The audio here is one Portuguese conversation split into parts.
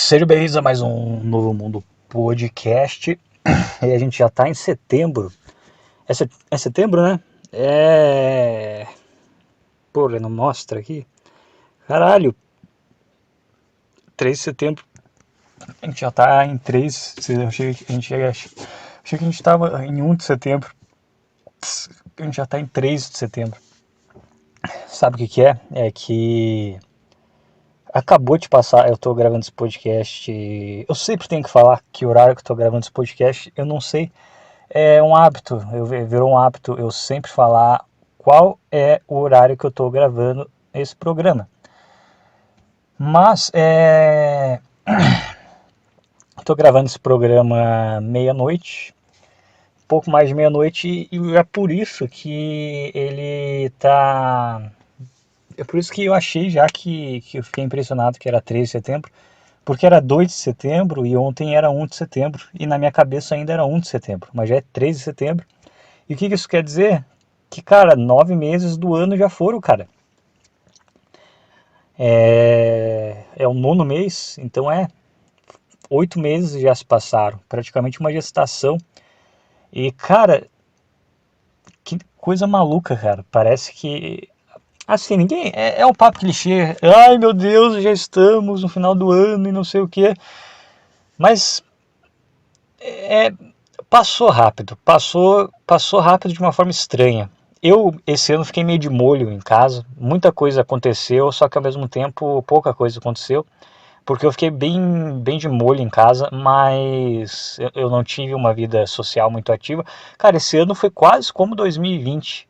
Sejam bem-vindos a mais um Novo Mundo Podcast. E a gente já tá em setembro. É setembro, né? Pô, não mostra aqui. Caralho, 3 de setembro. A gente já tá em 3. Eu achei que a gente tava em 1 de setembro. A gente já tá em 3 de setembro. Sabe o que que é? É que acabou de passar, eu tô gravando esse podcast. Eu sempre tenho que falar que horário que eu tô gravando esse podcast, eu não sei. É um hábito, virou um hábito eu sempre falar qual é o horário que eu estou gravando esse programa. Mas estou gravando esse programa meia-noite, pouco mais de meia-noite, e é por isso que ele tá. É por isso que eu achei já que eu fiquei impressionado que era 13 de setembro, porque era 2 de setembro e ontem era 1 de setembro, e na minha cabeça ainda era 1 de setembro, mas já é 13 de setembro. E o que isso quer dizer? Que, cara, 9 meses do ano já foram, cara. É o nono mês, então 8 meses já se passaram, praticamente uma gestação. E, cara, que coisa maluca, cara. Parece que, assim, ninguém. É um papo clichê. Ai, meu Deus, já estamos no final do ano e não sei o que. Mas é, passou rápido, passou rápido de uma forma estranha. Eu, esse ano, fiquei meio de molho em casa, muita coisa aconteceu, só que ao mesmo tempo pouca coisa aconteceu, porque eu fiquei bem de molho em casa, mas eu não tive uma vida social muito ativa. Cara, esse ano foi quase como 2020,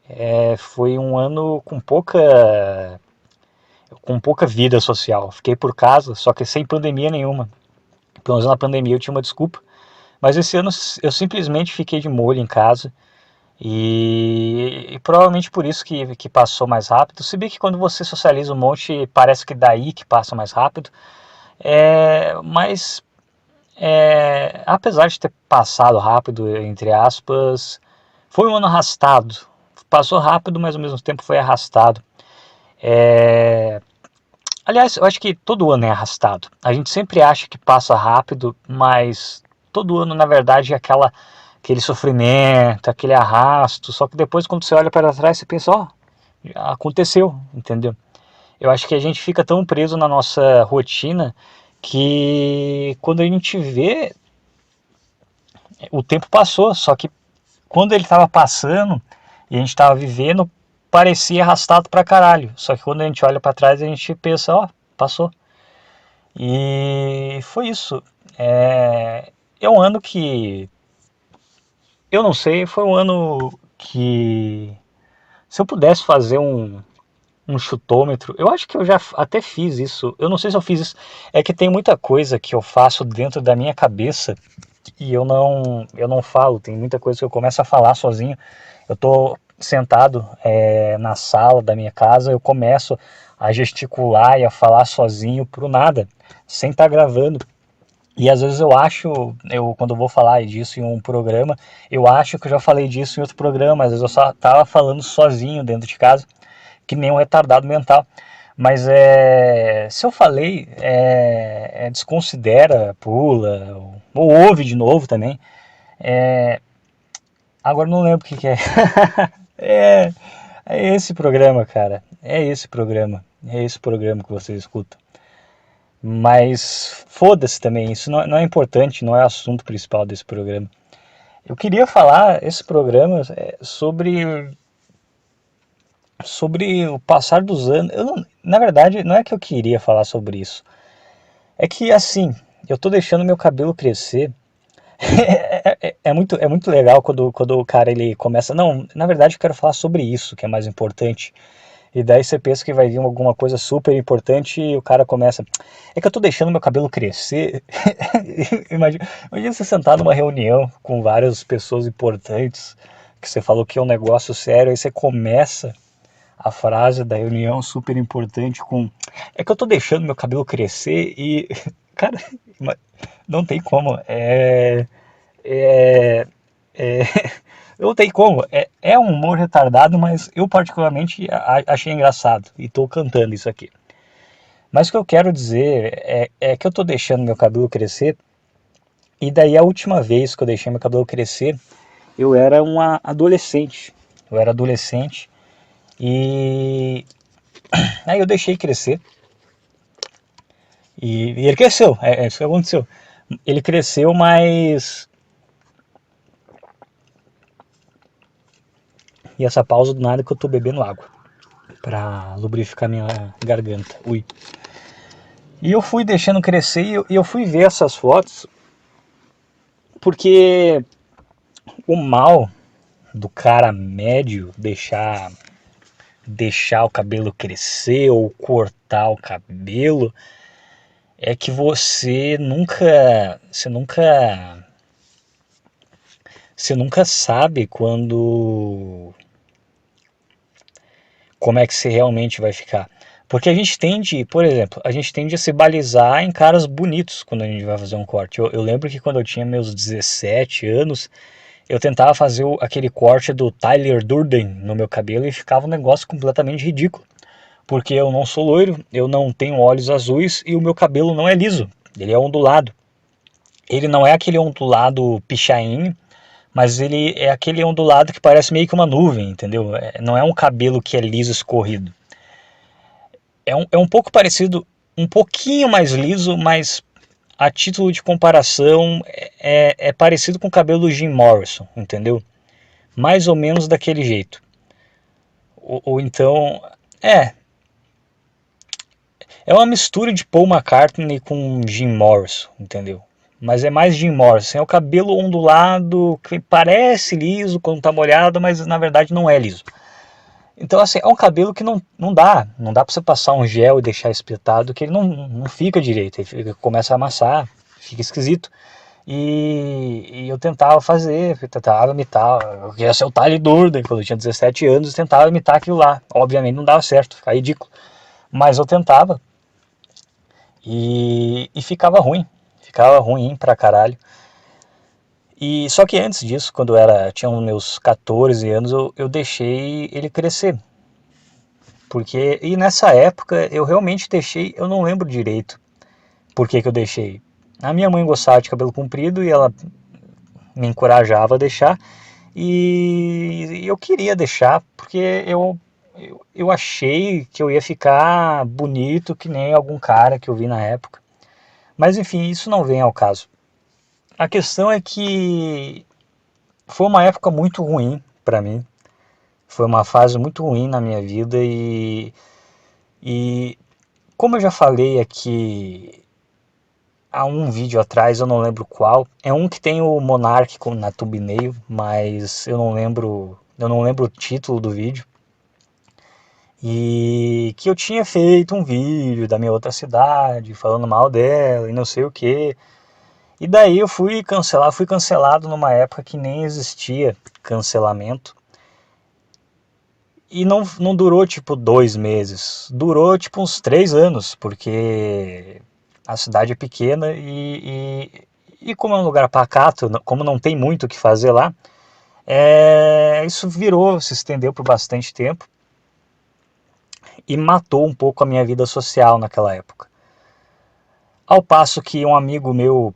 foi um ano com pouca vida social. Fiquei por casa, só que sem pandemia nenhuma. Pelo menos na pandemia eu tinha uma desculpa. Mas esse ano eu simplesmente fiquei de molho em casa e provavelmente por isso que passou mais rápido. Se bem que quando você socializa um monte, parece que daí que passa mais rápido. Mas apesar de ter passado rápido, entre aspas, foi um ano arrastado. Passou rápido, mas ao mesmo tempo foi arrastado. Aliás, eu acho que todo ano é arrastado. A gente sempre acha que passa rápido, mas todo ano, na verdade, é aquele sofrimento, aquele arrasto. Só que depois, quando você olha para trás, você pensa, ó, aconteceu, entendeu? Eu acho que a gente fica tão preso na nossa rotina que quando a gente vê, o tempo passou. Só que quando ele estava passando e a gente estava vivendo, parecia arrastado pra caralho. Só que quando a gente olha para trás, a gente pensa, ó, passou. E foi isso. É um ano que, eu não sei, foi um ano que, se eu pudesse fazer um chutômetro, eu acho que eu já até fiz isso. Eu não sei se eu fiz isso. É que tem muita coisa que eu faço dentro da minha cabeça e eu não falo. Tem muita coisa que eu começo a falar sozinho. Eu tô sentado na sala da minha casa, eu começo a gesticular e a falar sozinho pro nada, sem estar gravando. E às vezes quando eu vou falar disso em um programa, eu acho que eu já falei disso em outro programa, às vezes eu só tava falando sozinho dentro de casa, que nem um retardado mental. Mas se eu falei, desconsidera, pula, ou ouve de novo também. Agora não lembro o que que é. É, é esse programa, cara. É esse programa. É esse programa que você escuta. Mas foda-se também, isso não é importante, não é o assunto principal desse programa. Eu queria falar esse programa sobre o passar dos anos. Na verdade, não é que eu queria falar sobre isso. É que assim, eu tô deixando meu cabelo crescer. É muito legal quando o cara ele começa. Não, na verdade eu quero falar sobre isso, que é mais importante. E daí você pensa que vai vir alguma coisa super importante e o cara começa. É que eu tô deixando meu cabelo crescer. Imagina você sentar numa reunião com várias pessoas importantes, que você falou que é um negócio sério, aí você começa a frase da reunião super importante com. É que eu tô deixando meu cabelo crescer e. Cara, não tem como. É, é, não tem como. É um humor retardado, mas eu particularmente achei engraçado. E tô cantando isso aqui. Mas o que eu quero dizer é que eu tô deixando meu cabelo crescer, e daí a última vez que eu deixei meu cabelo crescer, eu era uma adolescente. Eu era adolescente e aí eu deixei crescer e ele cresceu, é isso que aconteceu. Ele cresceu, mas... E essa pausa do nada que eu tô bebendo água pra lubrificar minha garganta. Ui. E eu fui deixando crescer e eu fui ver essas fotos porque o mal do cara médio deixar o cabelo crescer ou cortar o cabelo é que você nunca sabe quando como é que você realmente vai ficar. Porque a gente tende, por exemplo, a gente tende a se balizar em caras bonitos quando a gente vai fazer um corte. Eu lembro que quando eu tinha meus 17 anos, eu tentava fazer aquele corte do Tyler Durden no meu cabelo e ficava um negócio completamente ridículo. Porque eu não sou loiro, eu não tenho olhos azuis e o meu cabelo não é liso, ele é ondulado. Ele não é aquele ondulado pichain, mas ele é aquele ondulado que parece meio que uma nuvem, entendeu? Não é um cabelo que é liso, escorrido. É um pouco parecido, um pouquinho mais liso, mas a título de comparação é parecido com o cabelo do Jim Morrison, entendeu? Mais ou menos daquele jeito. Ou então, é, é uma mistura de Paul McCartney com Jim Morrison, entendeu? Mas é mais Jim Morrison, é o cabelo ondulado que parece liso quando tá molhado, mas na verdade não é liso. Então assim, é um cabelo que não dá para você passar um gel e deixar espetado, que ele não fica direito, ele começa a amassar, fica esquisito. E eu tentava fazer, eu tentava imitar, eu queria ser o Tyler Durden quando eu tinha 17 anos, eu tentava imitar aquilo lá. Obviamente não dava certo, ficava ridículo, mas eu tentava e ficava ruim pra caralho. E só que antes disso, quando tinha os meus 14 anos, eu deixei ele crescer. E nessa época eu realmente deixei, eu não lembro direito por que eu deixei. A minha mãe gostava de cabelo comprido e ela me encorajava a deixar. E eu queria deixar porque eu achei que eu ia ficar bonito que nem algum cara que eu vi na época. Mas enfim, isso não vem ao caso. A questão é que foi uma época muito ruim para mim. Foi uma fase muito ruim na minha vida e como eu já falei aqui há um vídeo atrás, eu não lembro qual, é um que tem o Monark na thumbnail, mas eu não lembro o título do vídeo. E que eu tinha feito um vídeo da minha outra cidade, falando mal dela e não sei o que. E daí eu fui cancelado numa época que nem existia cancelamento. E não durou tipo 2 meses, durou tipo uns 3 anos, porque a cidade é pequena e como é um lugar pacato, como não tem muito o que fazer lá, isso se estendeu por bastante tempo e matou um pouco a minha vida social naquela época. Ao passo que um amigo meu,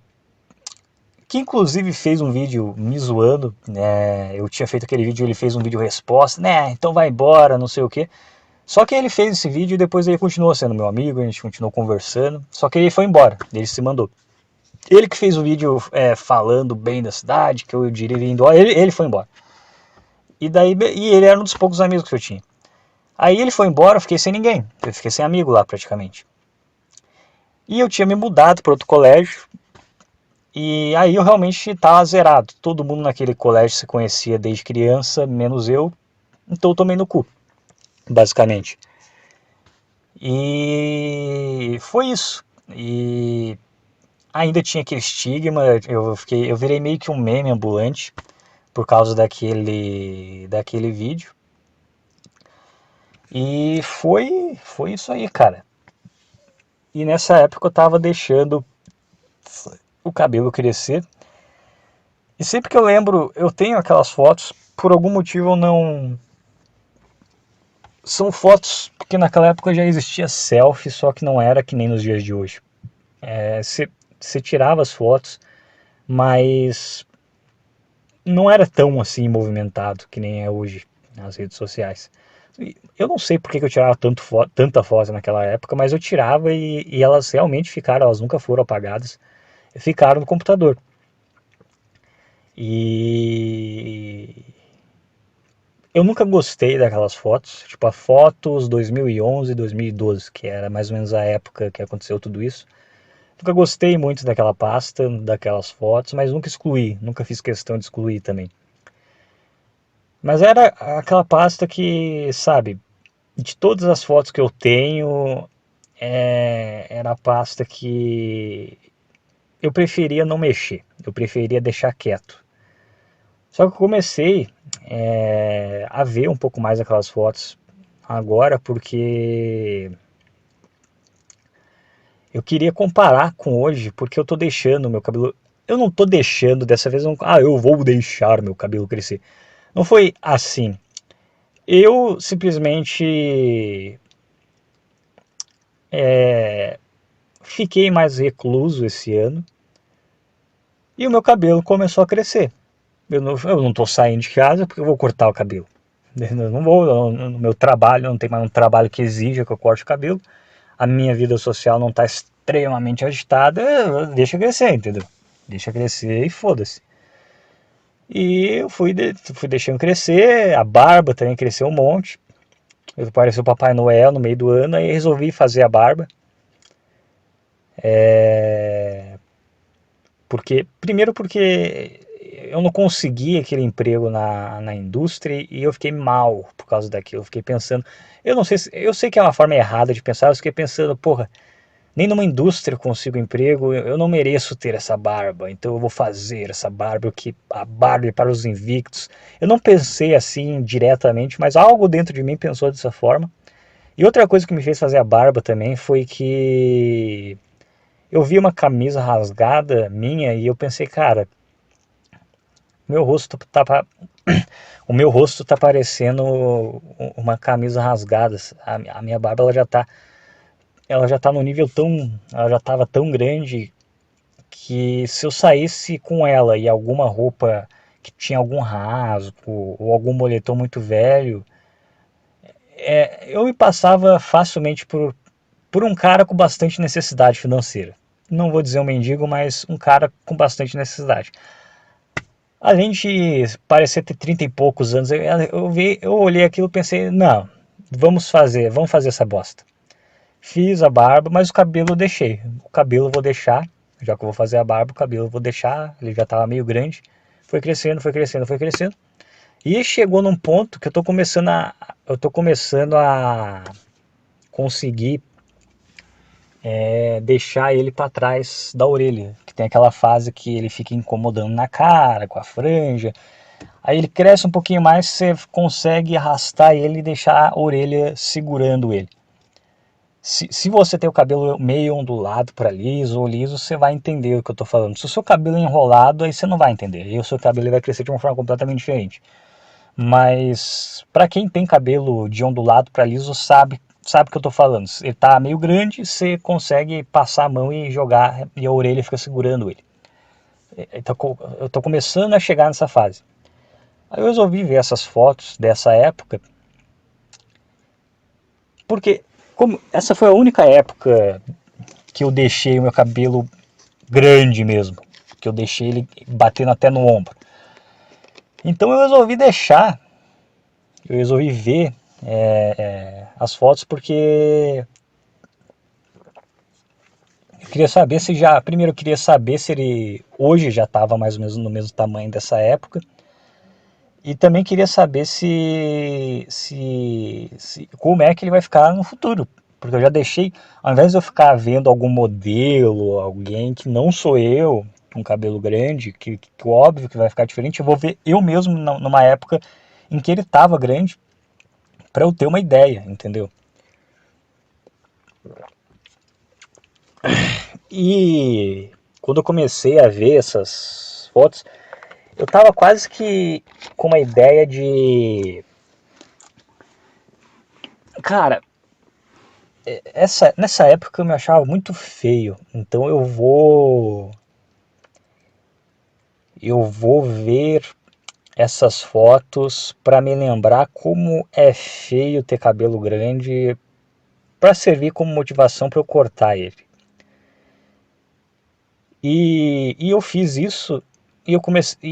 que inclusive fez um vídeo me zoando, né, eu tinha feito aquele vídeo, ele fez um vídeo resposta, né, então vai embora, não sei o que. Só que ele fez esse vídeo e depois ele continuou sendo meu amigo, a gente continuou conversando, só que ele foi embora, ele se mandou. Ele que fez o vídeo falando bem da cidade, que eu diria indo, ele foi embora. E ele era um dos poucos amigos que eu tinha. Aí ele foi embora, eu fiquei sem ninguém, eu fiquei sem amigo lá praticamente. E eu tinha me mudado para outro colégio, e aí eu realmente estava zerado. Todo mundo naquele colégio se conhecia desde criança, menos eu, então eu tomei no cu, basicamente. E foi isso. E ainda tinha aquele estigma, eu virei meio que um meme ambulante por causa daquele vídeo. E foi isso aí, cara. E nessa época eu tava deixando o cabelo crescer. E sempre que eu lembro, eu tenho aquelas fotos, por algum motivo eu São fotos porque naquela época já existia selfie, só que não era que nem nos dias de hoje. Você tirava as fotos, mas não era tão assim movimentado que nem é hoje nas redes sociais. Eu não sei por que eu tirava tanta foto naquela época, mas eu tirava e elas realmente ficaram, elas nunca foram apagadas, ficaram no computador. E eu nunca gostei daquelas fotos, tipo a fotos 2011, 2012, que era mais ou menos a época que aconteceu tudo isso. Nunca gostei muito daquela pasta, daquelas fotos, mas nunca excluí, nunca fiz questão de excluir também. Mas era aquela pasta que, sabe, de todas as fotos que eu tenho, era a pasta que eu preferia não mexer, eu preferia deixar quieto. Só que eu comecei a ver um pouco mais aquelas fotos agora porque eu queria comparar com hoje, porque eu tô deixando meu cabelo. Eu não tô deixando dessa vez, não, eu vou deixar meu cabelo crescer. Não foi assim. Eu simplesmente fiquei mais recluso esse ano e o meu cabelo começou a crescer. Eu não tô saindo de casa porque eu vou cortar o cabelo. Eu não vou, no meu trabalho, não tem mais um trabalho que exija que eu corte o cabelo. A minha vida social não está extremamente agitada, deixa crescer, entendeu? Deixa crescer e foda-se. E eu fui deixando crescer, a barba também cresceu um monte. Eu pareci o Papai Noel no meio do ano e resolvi fazer a barba. Primeiro porque eu não consegui aquele emprego na indústria e eu fiquei mal por causa daquilo. Eu fiquei pensando, eu não sei, eu sei que é uma forma errada de pensar, eu fiquei pensando, porra, nem numa indústria eu consigo emprego, eu não mereço ter essa barba, então eu vou fazer essa barba, que a barba é para os invictos. Eu não pensei assim diretamente, mas algo dentro de mim pensou dessa forma. E outra coisa que me fez fazer a barba também foi que eu vi uma camisa rasgada minha e eu pensei, cara, meu rosto tá, o meu rosto tá parecendo uma camisa rasgada. A minha barba ela já tá no nível tão, ela já tava tão grande que se eu saísse com ela e alguma roupa que tinha algum rasgo ou algum moletom muito velho, eu me passava facilmente por um cara com bastante necessidade financeira. Não vou dizer um mendigo, mas um cara com bastante necessidade. Além de parecer ter 30 e poucos anos, eu olhei aquilo e pensei, não, vamos fazer essa bosta. Fiz a barba, mas o cabelo eu deixei. O cabelo eu vou deixar, já que eu vou fazer a barba, o cabelo eu vou deixar, ele já estava meio grande. Foi crescendo, foi crescendo, foi crescendo. E chegou num ponto que eu tô começando a conseguir deixar ele para trás da orelha, que tem aquela fase que ele fica incomodando na cara, com a franja. Aí ele cresce um pouquinho mais, você consegue arrastar ele e deixar a orelha segurando ele. Se você tem o cabelo meio ondulado para liso ou liso, você vai entender o que eu estou falando. Se o seu cabelo é enrolado, aí você não vai entender. Aí o seu cabelo vai crescer de uma forma completamente diferente. Mas para quem tem cabelo de ondulado para liso, sabe o que eu estou falando. Ele está meio grande, você consegue passar a mão e jogar e a orelha fica segurando ele. Eu estou começando a chegar nessa fase. Aí eu resolvi ver essas fotos dessa época, porque como essa foi a única época que eu deixei o meu cabelo grande mesmo, que eu deixei ele batendo até no ombro. Então eu resolvi ver as fotos porque eu queria saber se já, primeiro eu queria saber se ele hoje já estava mais ou menos no mesmo tamanho dessa época. E também queria saber se como é que ele vai ficar no futuro. Porque eu já deixei, ao invés de eu ficar vendo algum modelo, alguém que não sou eu, com cabelo grande, que óbvio que vai ficar diferente, eu vou ver eu mesmo numa época em que ele estava grande, para eu ter uma ideia, entendeu? E quando eu comecei a ver essas fotos, eu estava quase que com uma ideia Cara, nessa época eu me achava muito feio, então eu vou ver essas fotos para me lembrar como é feio ter cabelo grande, para servir como motivação para eu cortar ele. E eu fiz isso e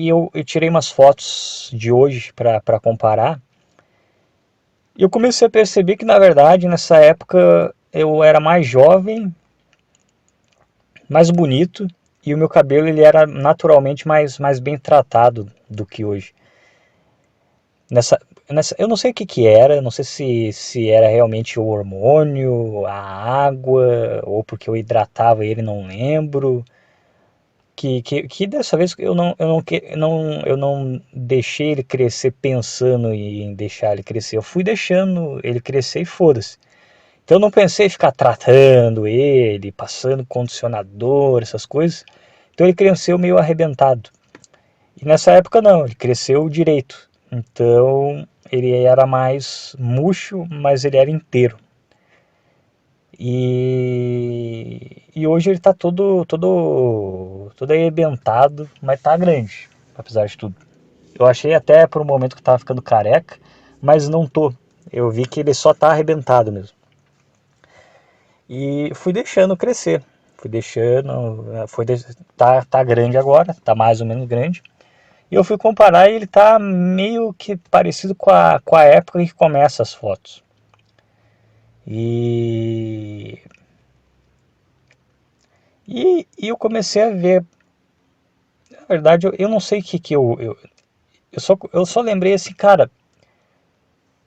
eu tirei umas fotos de hoje para comparar. E eu comecei a perceber que na verdade nessa época eu era mais jovem, mais bonito, e o meu cabelo ele era naturalmente mais bem tratado do que hoje. Nessa, eu não sei o que que era, não sei se era realmente o hormônio, a água, ou porque eu hidratava ele, não lembro. Que dessa vez eu não deixei ele crescer pensando em deixar ele crescer. Eu fui deixando ele crescer e foda-se. Então eu não pensei em ficar tratando ele, passando condicionador, essas coisas. Então ele cresceu meio arrebentado. E nessa época não, ele cresceu direito. Então ele era mais murcho, mas ele era inteiro. E hoje ele tá todo arrebentado, mas tá grande, apesar de tudo. Eu achei até por um momento que tava ficando careca, mas não tô. Eu vi que ele só tá arrebentado mesmo. E fui deixando crescer. Fui deixando, tá grande agora, tá mais ou menos grande. E eu fui comparar e ele tá meio que parecido com a época que começa as fotos. E, e eu comecei a ver. Na verdade, eu não sei o que eu só lembrei assim, cara,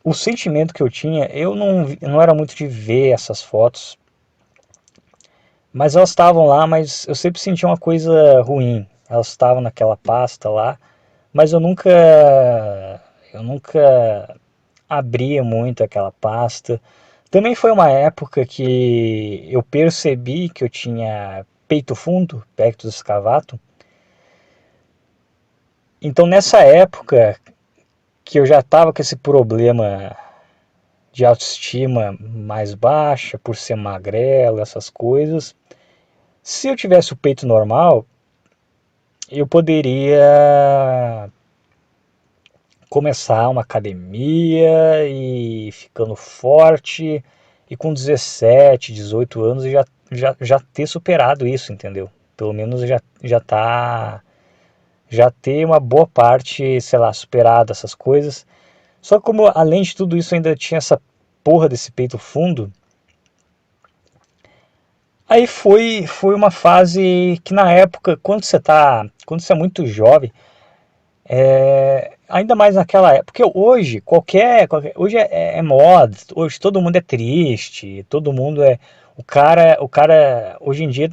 o sentimento que eu tinha, eu não era muito de ver essas fotos, mas elas estavam lá, mas eu sempre sentia uma coisa ruim. Elas estavam naquela pasta lá, mas eu nunca abria muito aquela pasta. Também foi uma época que eu percebi que eu tinha peito fundo, pectus escavato. Então nessa época que eu já estava com esse problema de autoestima mais baixa, por ser magrelo, essas coisas. Se eu tivesse o peito normal, eu poderia começar uma academia e ficando forte e com 17, 18 anos já ter superado isso, entendeu? Pelo menos já ter uma boa parte, sei lá, superado essas coisas. Só que como além de tudo isso ainda tinha essa porra desse peito fundo, aí foi uma fase que na época, quando você é muito jovem, ainda mais naquela época, porque hoje hoje é moda, hoje todo mundo é triste, todo mundo o cara hoje em dia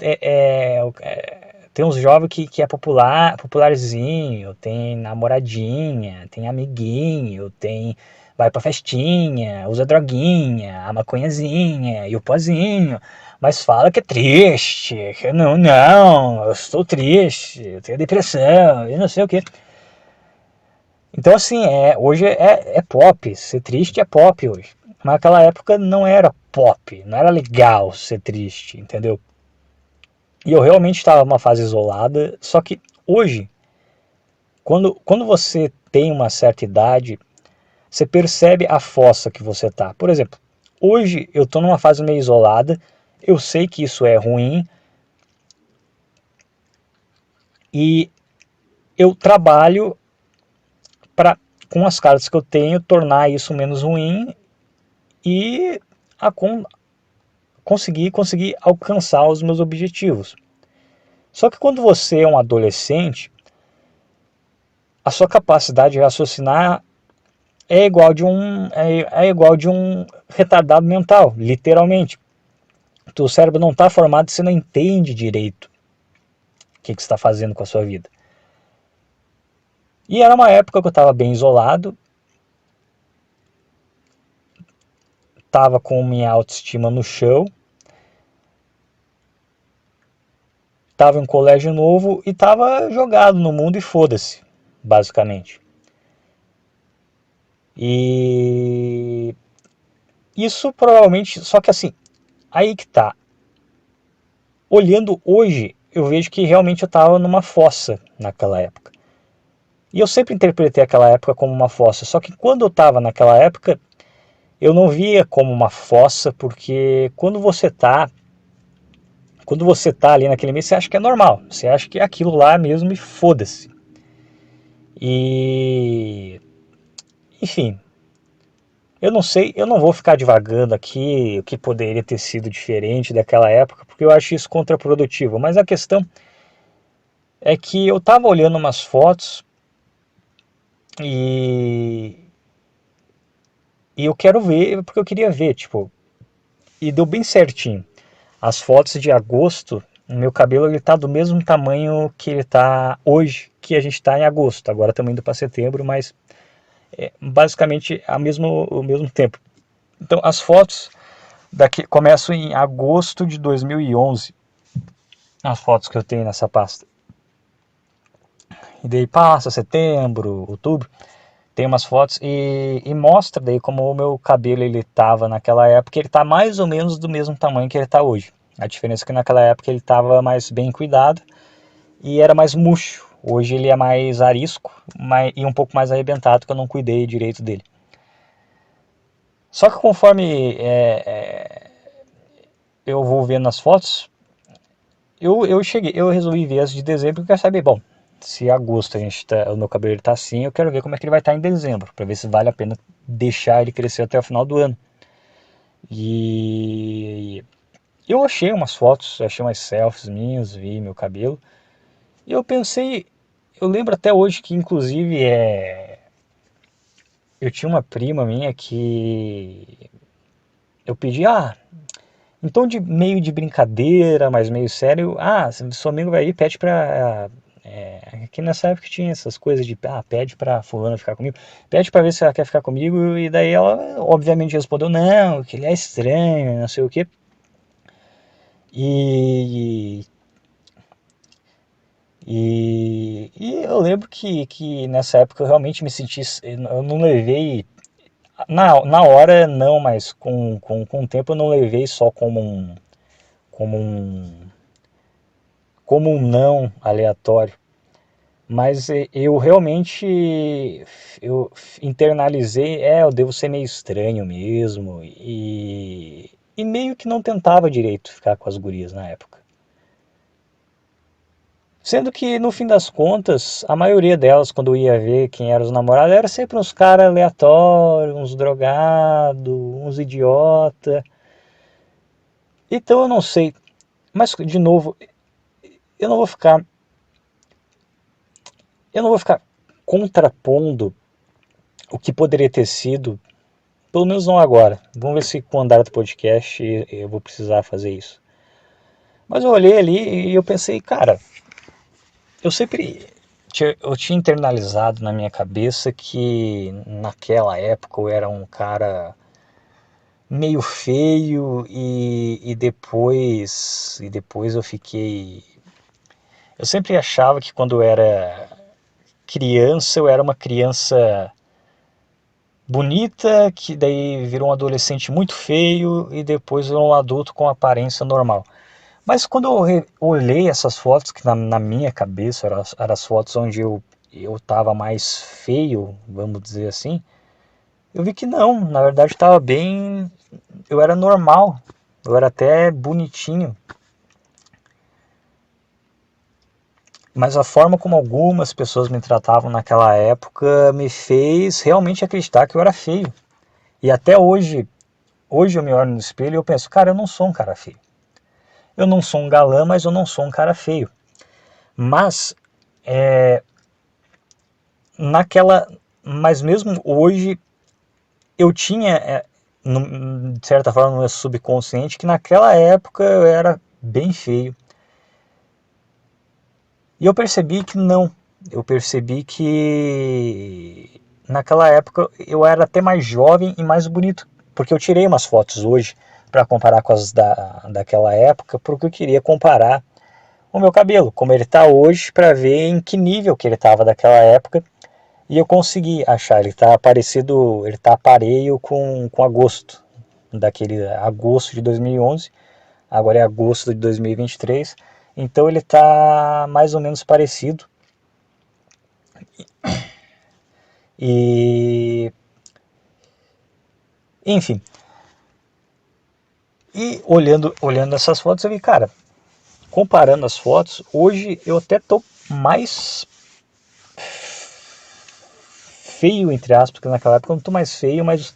tem uns jovens que é popularzinho, tem namoradinha, tem amiguinho, vai pra festinha, usa droguinha, a maconhazinha e o pozinho, mas fala que é triste, que não, eu estou triste, eu tenho depressão, e não sei o que. Então assim, hoje é pop, ser triste é pop hoje. Mas naquela época não era pop, não era legal ser triste, entendeu? E eu realmente estava numa fase isolada, só que hoje, quando você tem uma certa idade, você percebe a fossa que você tá. Por exemplo, hoje eu estou numa fase meio isolada, eu sei que isso é ruim e eu trabalho para, com as cartas que eu tenho, tornar isso menos ruim e a, conseguir alcançar os meus objetivos. Só que quando você é um adolescente, a sua capacidade de raciocinar é igual de um retardado mental, literalmente. O teu cérebro não está formado, você não entende direito o que você está fazendo com a sua vida. E era uma época que eu estava bem isolado, estava com minha autoestima no chão, estava em um colégio novo e estava jogado no mundo e foda-se, basicamente. E Isso provavelmente, só que assim, aí que tá. Olhando hoje, eu vejo que realmente eu estava numa fossa naquela época. E eu sempre interpretei aquela época como uma fossa. Só que quando eu estava naquela época, eu não via como uma fossa, porque quando você tá ali naquele meio, você acha que é normal. Você acha que é aquilo lá mesmo e foda-se. E enfim, eu não sei, eu não vou ficar divagando aqui o que poderia ter sido diferente daquela época, porque eu acho isso contraprodutivo. Mas a questão é que eu estava olhando umas fotos e, e eu quero ver, porque eu queria ver, tipo, e deu bem certinho. As fotos de agosto, o meu cabelo ele tá do mesmo tamanho que ele tá hoje, que a gente está em agosto. Agora estamos indo para setembro, mas basicamente o mesmo tempo. Então as fotos daqui começam em agosto de 2011, as fotos que eu tenho nessa pasta. E daí passa setembro, outubro, tem umas fotos e mostra daí como o meu cabelo ele tava naquela época, ele tá mais ou menos do mesmo tamanho que ele tá hoje. A diferença é que naquela época ele tava mais bem cuidado e era mais murcho. Hoje ele é mais arisco e um pouco mais arrebentado, que eu não cuidei direito dele. Só que conforme eu vou vendo as fotos, eu resolvi ver as de dezembro, porque eu quero saber, bom, se agosto o meu cabelo está assim, eu quero ver como é que ele vai estar em dezembro, para ver se vale a pena deixar ele crescer até o final do ano. E eu achei umas fotos, achei umas selfies minhas, vi meu cabelo, e eu pensei, eu lembro até hoje que inclusive eu tinha uma prima minha que eu pedi, então de meio de brincadeira, mas meio sério, se seu amigo vai aí, pede pra. Que nessa época tinha essas coisas de, pede pra fulana ficar comigo, pede pra ver se ela quer ficar comigo, e daí ela obviamente respondeu, não, que ele é estranho, não sei o que. E, e eu lembro que nessa época eu realmente me senti, eu não levei, na hora não, mas com o tempo eu não levei só como um, como um não aleatório. Mas eu realmente eu internalizei, eu devo ser meio estranho mesmo, e meio que não tentava direito ficar com as gurias na época. Sendo que no fim das contas, a maioria delas, quando eu ia ver quem eram os namorados, era sempre uns caras aleatórios, uns drogados, uns idiota. Então eu não sei, mas de novo, eu não vou ficar, eu não vou ficar contrapondo o que poderia ter sido. Pelo menos não agora. Vamos ver se com o andar do podcast eu vou precisar fazer isso. Mas eu olhei ali e eu pensei, cara, eu sempre eu tinha internalizado na minha cabeça que naquela época eu era um cara meio feio e depois eu fiquei. Eu sempre achava que quando eu era criança eu era uma criança bonita, que daí virou um adolescente muito feio e depois virou um adulto com aparência normal. Mas quando eu olhei essas fotos, que na minha cabeça eram as fotos onde eu estava mais feio, vamos dizer assim, eu vi que não, na verdade estava bem, eu era normal, eu era até bonitinho. Mas a forma como algumas pessoas me tratavam naquela época me fez realmente acreditar que eu era feio. E até hoje eu me olho no espelho e eu penso, cara, eu não sou um cara feio. Eu não sou um galã, mas eu não sou um cara feio. Mas naquela, mas mesmo hoje eu tinha, de certa forma, no meu subconsciente, que naquela época eu era bem feio. E eu percebi que não. Eu percebi que naquela época eu era até mais jovem e mais bonito. Porque eu tirei umas fotos hoje para comparar com as daquela época, porque eu queria comparar o meu cabelo, como ele está hoje, para ver em que nível que ele estava daquela época. E eu consegui achar, ele está parecido, ele está pareio com agosto. daquele agosto de 2011, agora é agosto de 2023, então ele tá mais ou menos parecido. E enfim, e olhando essas fotos eu vi, cara, comparando as fotos, hoje eu até tô mais feio, entre aspas, que naquela época eu não tô mais feio, mas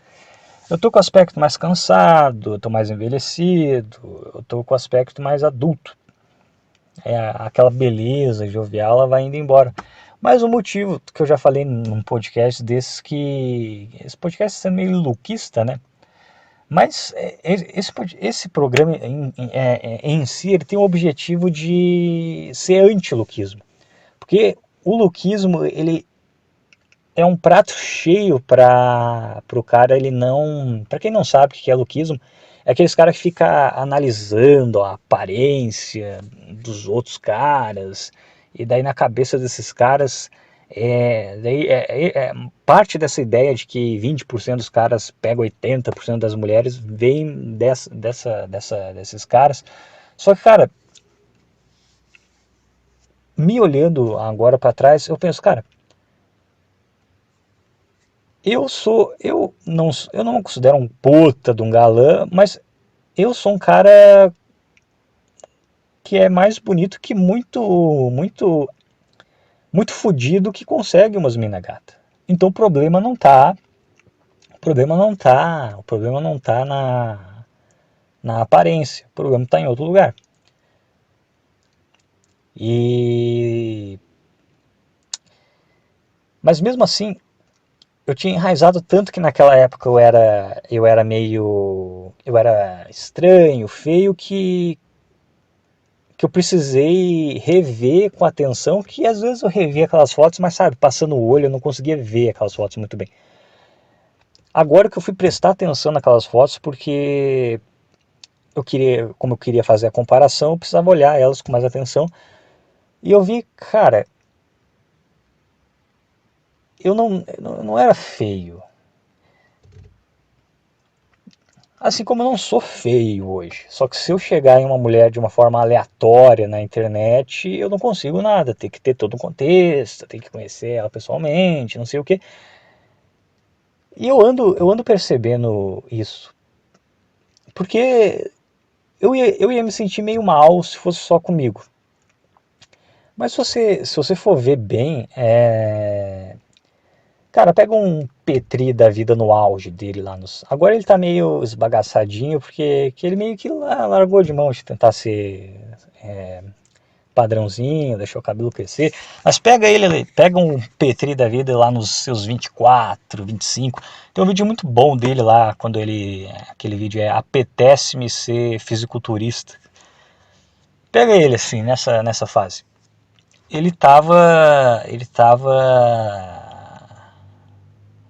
eu tô com o aspecto mais cansado, eu tô mais envelhecido, eu tô com o aspecto mais adulto. Aquela beleza jovial, ela vai indo embora. Mas o motivo que eu já falei num podcast desses, que esse podcast é meio luquista, né? Mas esse programa em si ele tem o objetivo de ser anti-luquismo. Porque o luquismo ele é um prato cheio para o cara, ele não. Para quem não sabe o que é luquismo, é aqueles caras que fica analisando a aparência dos outros caras, e daí na cabeça desses caras. Parte dessa ideia de que 20% dos caras pegam 80% das mulheres vem desses caras. Só que, cara, me olhando agora para trás, eu penso, cara, eu não me considero um puta de um galã, mas eu sou um cara que é mais bonito que muito fudido que consegue umas mina gata. Então o problema não tá na aparência, o problema tá em outro lugar. E mas mesmo assim, eu tinha enraizado tanto que naquela época eu era estranho, feio, que eu precisei rever com atenção, que às vezes eu revia aquelas fotos, mas sabe, passando o olho eu não conseguia ver aquelas fotos muito bem. Agora que eu fui prestar atenção naquelas fotos, porque como eu queria fazer a comparação, eu precisava olhar elas com mais atenção, e eu vi, cara, eu não era feio. Assim como eu não sou feio hoje. Só que se eu chegar em uma mulher de uma forma aleatória na internet, eu não consigo nada. Tem que ter todo um contexto, tem que conhecer ela pessoalmente, não sei o que. E eu ando percebendo isso. Porque eu ia me sentir meio mal se fosse só comigo. Mas se você for ver bem, cara, pega um Petri da vida no auge dele lá nos. Agora ele tá meio esbagaçadinho, porque que ele meio que largou de mão de tentar ser padrãozinho, deixou o cabelo crescer. Mas pega um Petri da vida lá nos seus 24, 25. Tem um vídeo muito bom dele lá, quando ele. Aquele vídeo é Apetece-me ser fisiculturista. Pega ele assim, nessa fase. Ele tava. Ele tava.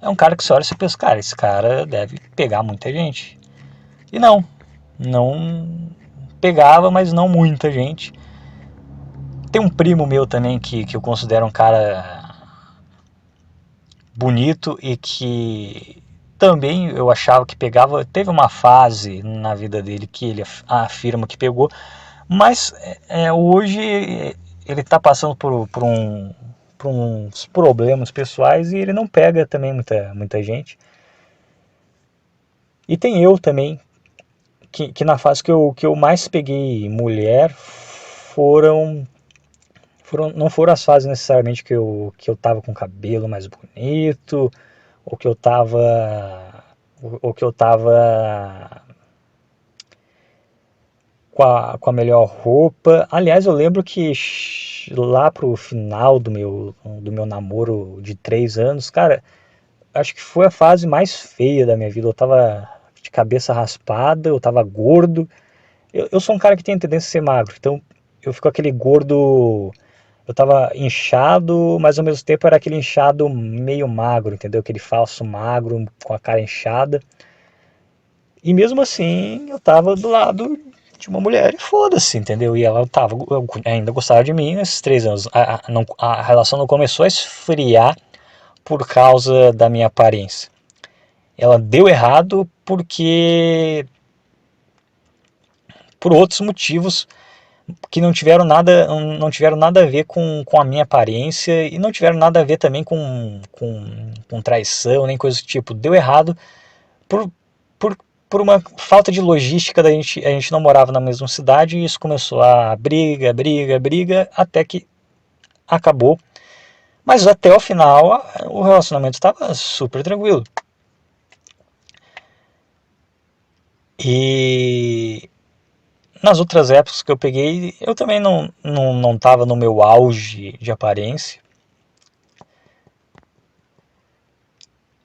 É um cara que você olha e você pensa, cara, esse cara deve pegar muita gente. E não pegava, mas não muita gente. Tem um primo meu também que eu considero um cara bonito e que também eu achava que pegava. Teve uma fase na vida dele que ele afirma que pegou, mas hoje ele está passando por uns problemas pessoais e ele não pega também muita gente. E tem eu também, que na fase que eu mais peguei mulher não foram as fases necessariamente que eu tava com o cabelo mais bonito, ou que eu tava, ou que eu tava com a melhor roupa. Aliás, eu lembro que lá pro final do meu namoro de 3 anos, cara, acho que foi a fase mais feia da minha vida. Eu tava de cabeça raspada, eu tava gordo. Eu sou um cara que tem a tendência a ser magro, então eu fico aquele gordo. Eu tava inchado, mas ao mesmo tempo era aquele inchado meio magro, entendeu? Aquele falso magro com a cara inchada. E mesmo assim, eu tava do lado de uma mulher e foda-se, entendeu? E ela ainda gostava de mim nesses 3 anos. A relação não começou a esfriar por causa da minha aparência. Ela deu errado porque por outros motivos que não tiveram nada a ver com a minha aparência e não tiveram nada a ver também com traição, nem coisa do tipo. Deu errado por, por, por uma falta de logística da gente. A gente não morava na mesma cidade e isso começou a briga, briga, briga, até que acabou. Mas até o final o relacionamento estava super tranquilo. E nas outras épocas que eu peguei, eu também não tava no meu auge de aparência.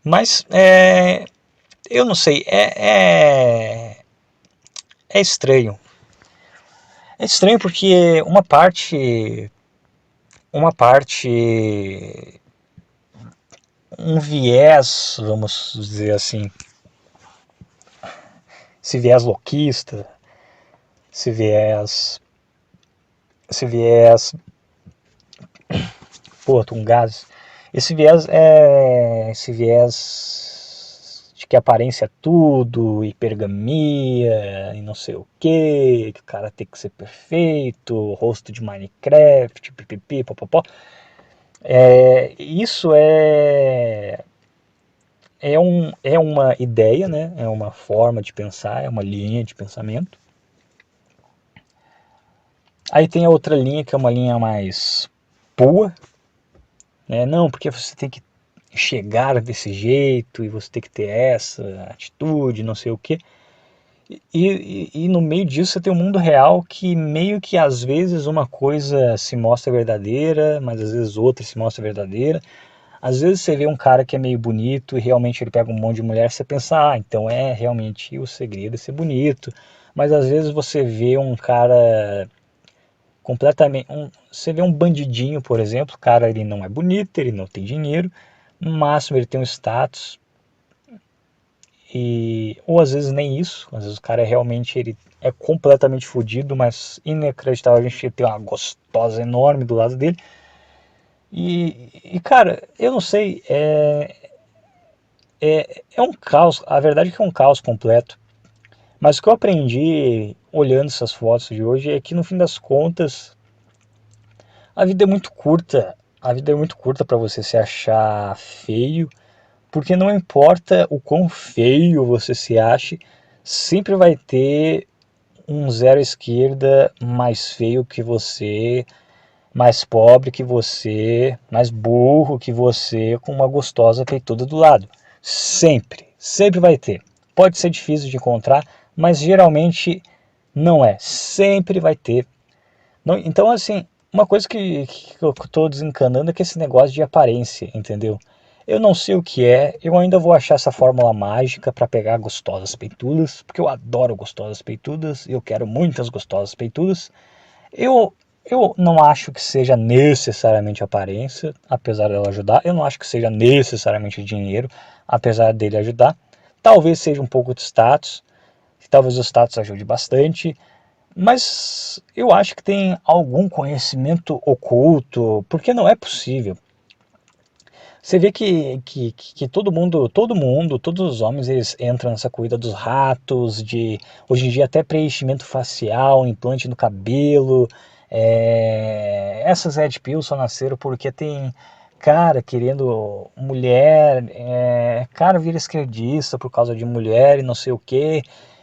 Mas eu não sei, é estranho. É estranho porque um viés, vamos dizer assim, esse viés loquista, esse viés, esse viés, pô, tô com gases. Esse viés de que aparência é tudo, hipergamia e não sei o que o cara tem que ser perfeito, rosto de Minecraft, pipipi, popopó. Isso é uma ideia, né? É uma forma de pensar, é uma linha de pensamento. Aí tem a outra linha que é uma linha mais pua, né? Não, porque você tem que chegar desse jeito e você tem que ter essa atitude, não sei o que. E no meio disso você tem o mundo real que meio que às vezes uma coisa se mostra verdadeira, mas às vezes outra se mostra verdadeira. Às vezes você vê um cara que é meio bonito e realmente ele pega um monte de mulher, você pensa, então é realmente o segredo é ser bonito. Mas às vezes você vê um cara completamente. Você vê um bandidinho, por exemplo, o cara ele não é bonito, ele não tem dinheiro, no máximo ele tem um status, ou às vezes nem isso, às vezes o cara ele é completamente fodido, mas inacreditável a gente ter uma gostosa enorme do lado dele. Cara, eu não sei, é um caos, a verdade é que é um caos completo. Mas o que eu aprendi olhando essas fotos de hoje é que no fim das contas a vida é muito curta. A vida é muito curta para você se achar feio, porque não importa o quão feio você se ache, sempre vai ter um zero à esquerda mais feio que você, mais pobre que você, mais burro que você, com uma gostosa peituda do lado. Sempre, sempre vai ter. Pode ser difícil de encontrar, mas geralmente não é. Sempre vai ter. Não, então, assim, uma coisa que eu estou desencanando é que esse negócio de aparência, entendeu? Eu não sei o que é, eu ainda vou achar essa fórmula mágica para pegar gostosas peitudas, porque eu adoro gostosas peitudas, eu quero muitas gostosas peitudas. Eu, eu não acho que seja necessariamente aparência, apesar dela ajudar. Eu não acho que seja necessariamente dinheiro, apesar dele ajudar. Talvez seja um pouco de status, talvez o status ajude bastante. Mas eu acho que tem algum conhecimento oculto, porque não é possível. Você vê que todos os homens, eles entram nessa corrida dos ratos, hoje em dia até preenchimento facial, implante no cabelo. Essas Red Pills só nasceram porque tem cara querendo mulher, cara vira esquerdista por causa de mulher e não sei o que,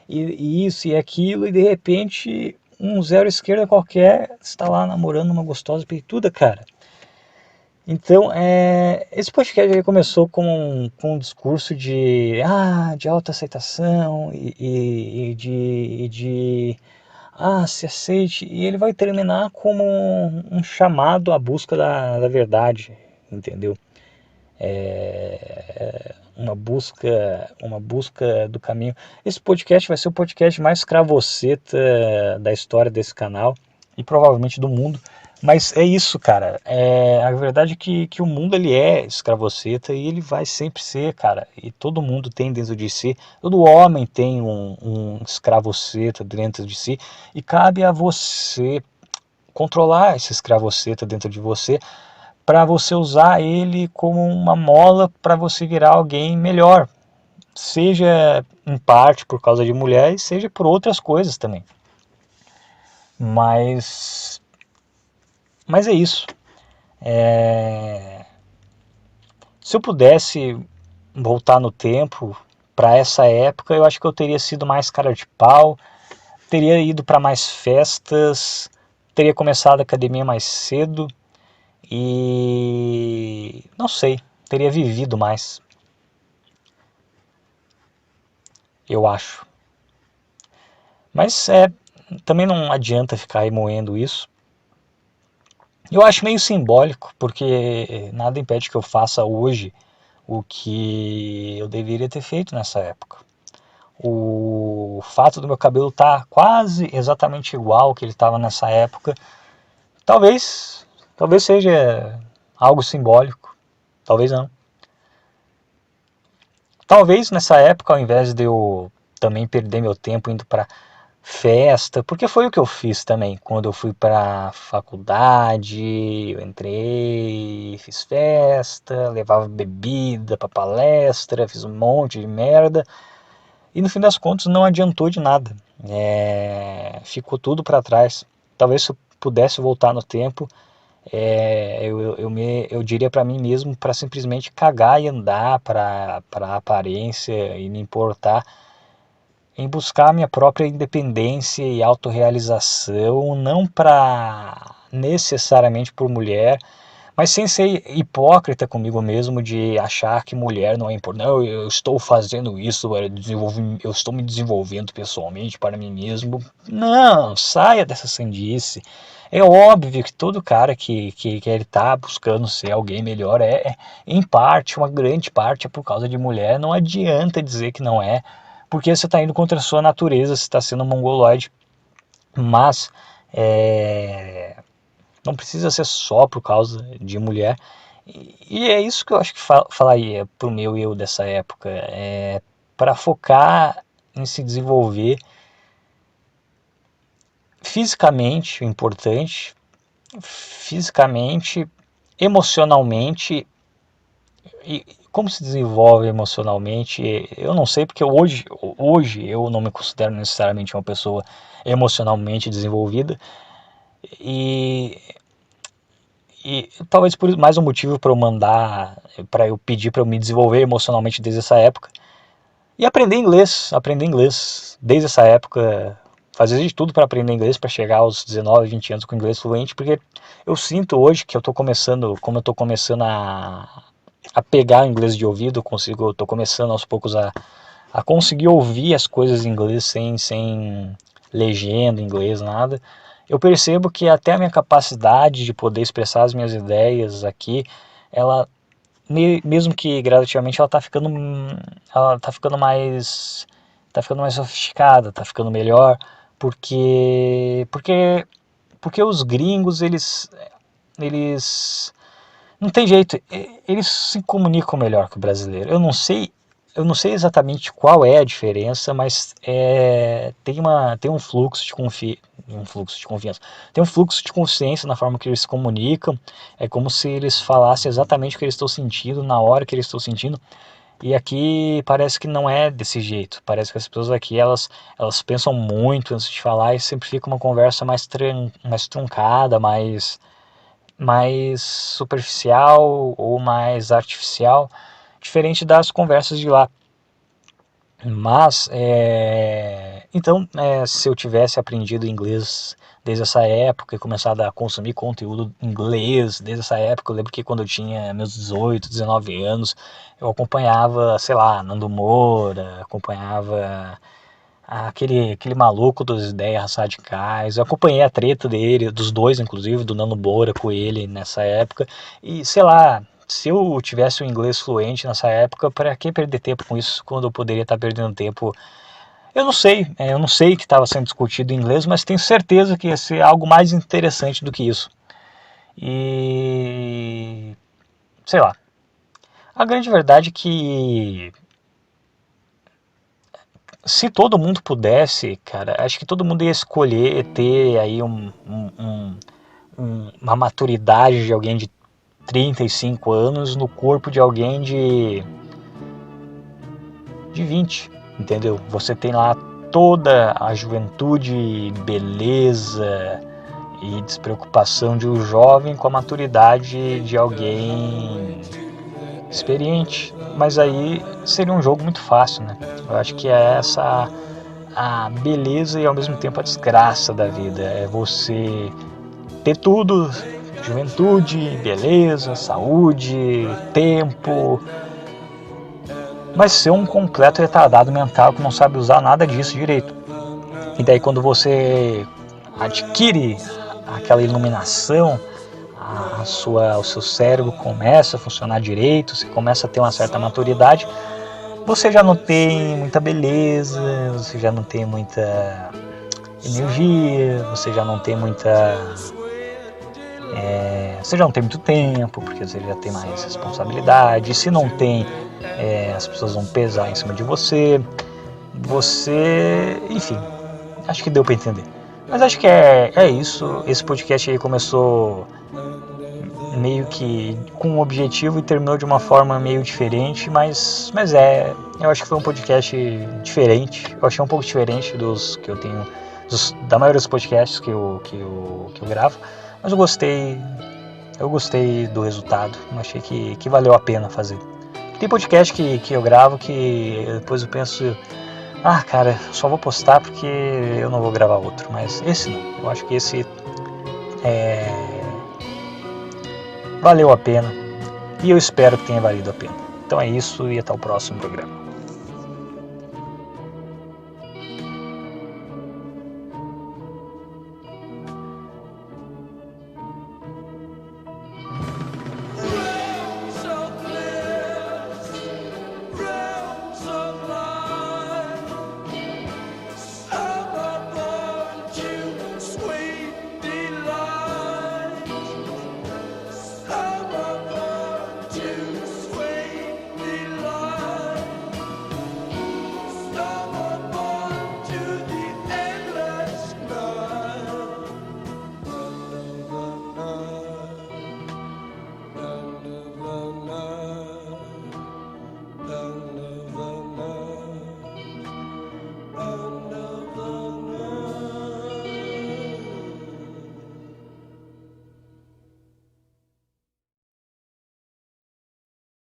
e isso e aquilo, e de repente um zero esquerda qualquer está lá namorando uma gostosa peituda, cara. Então, esse podcast ele começou com um discurso de autoaceitação e de se aceite, e ele vai terminar como um chamado à busca da verdade, entendeu? Uma busca do caminho. Esse podcast vai ser o podcast mais cravoceta da história desse canal e provavelmente do mundo. Mas é isso, cara. A verdade é que o mundo ele é escravoceta e ele vai sempre ser, cara. E todo mundo tem dentro de si, todo homem tem um escravoceta dentro de si e cabe a você controlar esse escravoceta dentro de você para você usar ele como uma mola para você virar alguém melhor, seja em parte por causa de mulher e seja por outras coisas também. Mas, mas é isso. É, se eu pudesse voltar no tempo para essa época, eu acho que eu teria sido mais cara de pau, teria ido para mais festas, teria começado a academia mais cedo e não sei, teria vivido mais, eu acho. Mas também não adianta ficar remoendo isso. Eu acho meio simbólico, porque nada impede que eu faça hoje o que eu deveria ter feito nessa época. O fato do meu cabelo estar quase exatamente igual que ele estava nessa época, talvez seja algo simbólico, talvez não. Talvez nessa época, ao invés de eu também perder meu tempo indo para festa, porque foi o que eu fiz também. Quando eu fui para faculdade, eu entrei, fiz festa, levava bebida para palestra, fiz um monte de merda e no fim das contas não adiantou de nada. Ficou tudo para trás. Talvez se eu pudesse voltar no tempo, eu diria para mim mesmo para simplesmente cagar e andar para a aparência e me importar em buscar minha própria independência e autorrealização, não para necessariamente por mulher, mas sem ser hipócrita comigo mesmo de achar que mulher não é importante. Não, eu estou fazendo isso, eu estou me desenvolvendo pessoalmente para mim mesmo. Não, saia dessa sandice. É óbvio que todo cara que ele tá buscando ser alguém melhor em parte, uma grande parte é por causa de mulher. Não adianta dizer que não é, porque você está indo contra a sua natureza, você está sendo mongoloide. Mas é, não precisa ser só por causa de mulher. E é isso que eu acho que falaria pro meu eu dessa época. Para focar em se desenvolver fisicamente, o importante, fisicamente, emocionalmente. E como se desenvolve emocionalmente, eu não sei, porque hoje eu não me considero necessariamente uma pessoa emocionalmente desenvolvida. E talvez por mais um motivo para eu mandar, para eu pedir para eu me desenvolver emocionalmente desde essa época. E aprender inglês desde essa época, fazer de tudo para aprender inglês, para chegar aos 19, 20 anos com inglês fluente, porque eu sinto hoje que eu estou começando, como eu estou começando a pegar inglês de ouvido, eu estou começando aos poucos a conseguir ouvir as coisas em inglês sem legenda em inglês, nada. Eu percebo que até a minha capacidade de poder expressar as minhas ideias aqui, ela, mesmo que gradativamente, ela tá ficando mais sofisticada, tá ficando melhor, porque, porque, porque os gringos, eles não tem jeito, eles se comunicam melhor que o brasileiro. Eu não sei exatamente qual é a diferença, mas tem um fluxo de confiança, tem um fluxo de consciência na forma que eles se comunicam. É como se eles falassem exatamente o que eles estão sentindo na hora que eles estão sentindo. E aqui parece que não é desse jeito. Parece que as pessoas aqui elas pensam muito antes de falar e sempre fica uma conversa mais truncada, mais superficial ou mais artificial, diferente das conversas de lá. Mas, então, se eu tivesse aprendido inglês desde essa época e começado a consumir conteúdo inglês desde essa época, eu lembro que quando eu tinha meus 18, 19 anos, eu acompanhava, sei lá, Nando Moura, acompanhava aquele maluco das ideias radicais. Eu acompanhei a treta dele, dos dois, inclusive, do Nando Moura com ele nessa época. E sei lá, se eu tivesse o inglês fluente nessa época, para que perder tempo com isso quando eu poderia estar perdendo tempo? Eu não sei o que estava sendo discutido em inglês, mas tenho certeza que ia ser algo mais interessante do que isso. E sei lá. A grande verdade é que se todo mundo pudesse, cara, acho que todo mundo ia escolher ter aí uma maturidade de alguém de 35 anos no corpo de alguém de de 20, entendeu? Você tem lá toda a juventude, beleza e despreocupação de um jovem com a maturidade de alguém experiente. Mas aí seria um jogo muito fácil, né? Eu acho que é essa a beleza e ao mesmo tempo a desgraça da vida. É você ter tudo, juventude, beleza, saúde, tempo, mas ser um completo retardado mental que não sabe usar nada disso direito. E daí quando você adquire aquela iluminação, o seu cérebro começa a funcionar direito, você começa a ter uma certa maturidade, você já não tem muita beleza, você já não tem muita energia, você já não tem você já não tem muito tempo, porque você já tem mais responsabilidade. E se não tem, as pessoas vão pesar em cima de você. Enfim, acho que deu para entender. Mas acho que é isso. Esse podcast aí começou meio que com um objetivo e terminou de uma forma meio diferente, mas eu acho que foi um podcast diferente. Eu achei um pouco diferente dos que eu tenho, da maioria dos podcasts que eu gravo, mas eu gostei do resultado. Eu achei que valeu a pena fazer. Tem podcast que eu gravo que depois eu penso, cara, só vou postar porque eu não vou gravar outro, mas esse não. Eu acho que esse valeu a pena e eu espero que tenha valido a pena. Então é isso e até o próximo programa.